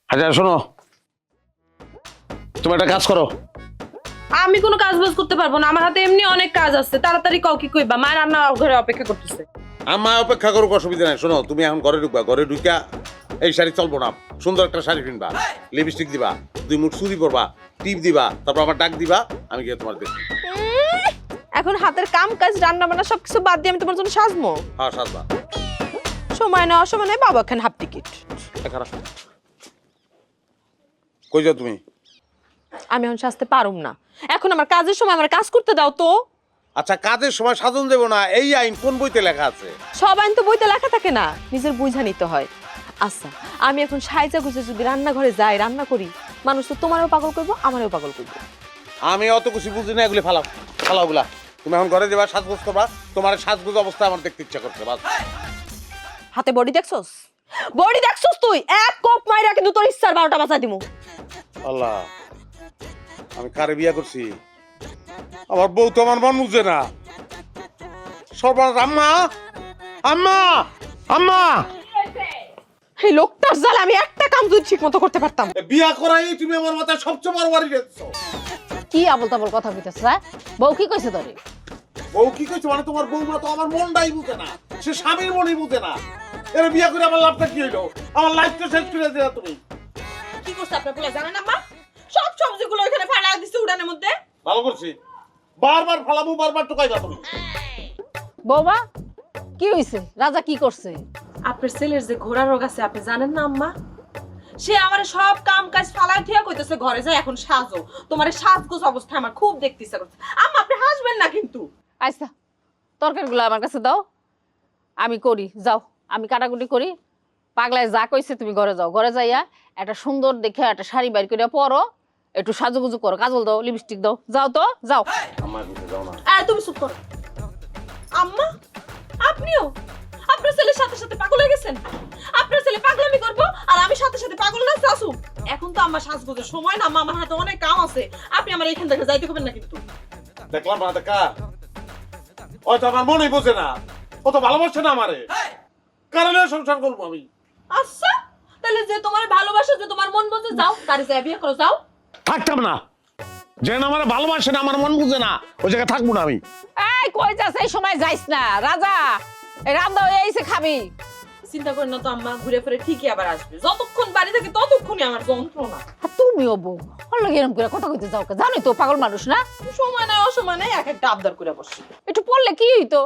আচ্ছা শোনো, তুমি একটা কাজ করো। আমি কোনো কাজ বাজ করতে পারবো না, আমার হাতে এমনি অনেক কাজ আছে। তাড়াতাড়ি কও কি কইবা, মা রান্না ঘরে অপেক্ষা করতেছে। আমার অপেক্ষা করুক, অসুবিধা নাই। শোনো, তুমি এখন ঘরে ঢুকবা, ঘরে ঢুকা এই শাড়ি চলবো না, সুন্দর একটা শাড়ি কিনবা, লিপস্টিক দিবা, 2 মুঠ চুরি করবা, টিপ দিবা, তারপর আমার ডাক দিবা, আমি গিয়ে তোমার দেখি। এখন হাতের কাম কাজ রান্না বান্না সবকিছু বাদ দিয়ে আমি তোমার জন্য সাজবো? হ্যাঁ সাজবা। সময় না অসময় নেই, বাবা খান হাফ টিকিট। কই যাও তুমি? আমি এখন সাজতে পারুম না, এখন আমার কাজের সময় আমার কাজ করতে দাও তো। আচ্ছা, কাজের সময় সাজন দেবো না, এই আইন কোন বইতে লেখা আছে? সব আইন তো বইতে লেখা থাকে না, নিজের বুঝা নিতে হয়। আচ্ছা, আমি এখন সাইজা গুজে যদি রান্নাঘরে যাই, রান্না করি, মানুষ তো তোমারও পাগল করবো, আমারও পাগল করবো। আমি অত কিছু বুঝি না, এগুলি ফালাও ফালাও গুলা। তুমি এখন ঘরে যাবা, সাজগোজ করবা, তোমার সাজগোজ অবস্থা আমার দেখতে ইচ্ছা করছে। বাস। হাতে বডি দেখছস? বডি দেখছস তুই? এক কোপ মাইরা কিন্তু তোর ইচ্ছার 12টা বাজাই দিমু। আল্লাহ, আমি কারে বিয়া করছি? আমার বউ তো আমার মন বুঝে না। সর্বনাশ! আম্মা, আম্মা, আম্মা! এই লোকটার জ্বালা আমি একটা কাম যদি ঠিক মতো করতে পারতাম। বিয়া করাই তুমি আমার মাথায় সবচেয়ে বড় বাড়ি দিয়েছো। কি আবল তাবল কথা কইতেছ? হ্যাঁ, বউ কি কইছে তোরে? বউ কি কইছে মানে? তোমার বউমা তো আমার মনটাই বুঝে না, সে স্বামীর মনই বুঝে না। এর বিয়া করে আমার লাভটা কি হইলো? আমার লাইফটা শেষ করে দিলা তুমি। কি করছ আপনি বলে জানেন আম্মা? সব সবজিগুলো এখানে ফালা দিছে উড়ানের মধ্যে। ভালো করছি, বারবার ফালাবো, বারবার টোকাইবা তুমি। বৌমা কি হইছে? রাজা কি করছে? আপনার ছেলের যে ঘোড়া রোগ আছে আপনি জানেন না আম্মা? সে আমার সব কাম কাজ ফালাই ঠিয়া কইতেছে ঘরে যাই এখন সাজো। তোমার সাজগোজ অবস্থা আমার খুব দেখতে ইচ্ছা করছে। আম্মা আপনি হাসবেন না কিন্তু। আচ্ছা, তরকারিগুলো আমার কাছে দাও, আমি করি। যাও, আমি কাটাকুটি করি। পাগলায় যা কইছে তুমি ঘরে যাও, ঘরে যাইয়া একটা সুন্দর দেখে একটা শাড়ি বাইর করে পরো, একটু সাজুগুজু করো, কাজল দাও, লিপস্টিক দাও, যাও তো যাও। আমার বুঝে যাও না। তুমি চুপ করো। আম্মা আপনিও আপনার ছেলের সাথে সাথে পাগল হয়ে গেছেন? আপনার ছেলে পাগলামি করবো আর আমি সাথে সাথে পাগল না শাশু? এখন তো আমার সাজগোজের সময় না আম্মা, আমার হাতে অনেক কাম আছে। আপনি আমার এখান থেকে যাইতে হবে না কিন্তু। দেখলাম না দেখা, ও তো আমার মনেই বোঝে না, ও তো ভালোবাসে না আমারে। কারণে সংসার করবো আমি। আচ্ছা, তাহলে যে তোমার ভালোবাসা, যে তোমার মন বোঝে, যাও তারে যা বিয়ে করো, যাও। থাকতাম না, যে না আমার ভালোবাসে না, আমার মন বুঝে না, ওই জায়গায় থাকবো না আমি। এই কই যাস? এই সময় যাইস না। রাজা এই রান্দা হয়ে আইছে, খাবি? চিন্তা করেন না তো আম্মা, ঘুরে ফিরে ঠিকই আবার আসবে। যতক্ষণ বাড়ি থাকে ততক্ষণই আমার যন্ত্রণা। আর তুমিও বউ হল এরম করে কথা কইতে যাও, জানোই তো পাগল মানুষ না। সময় নাই অসময় নাই এক একটা আবদার করে বসে। একটু পড়লে কি হইতো?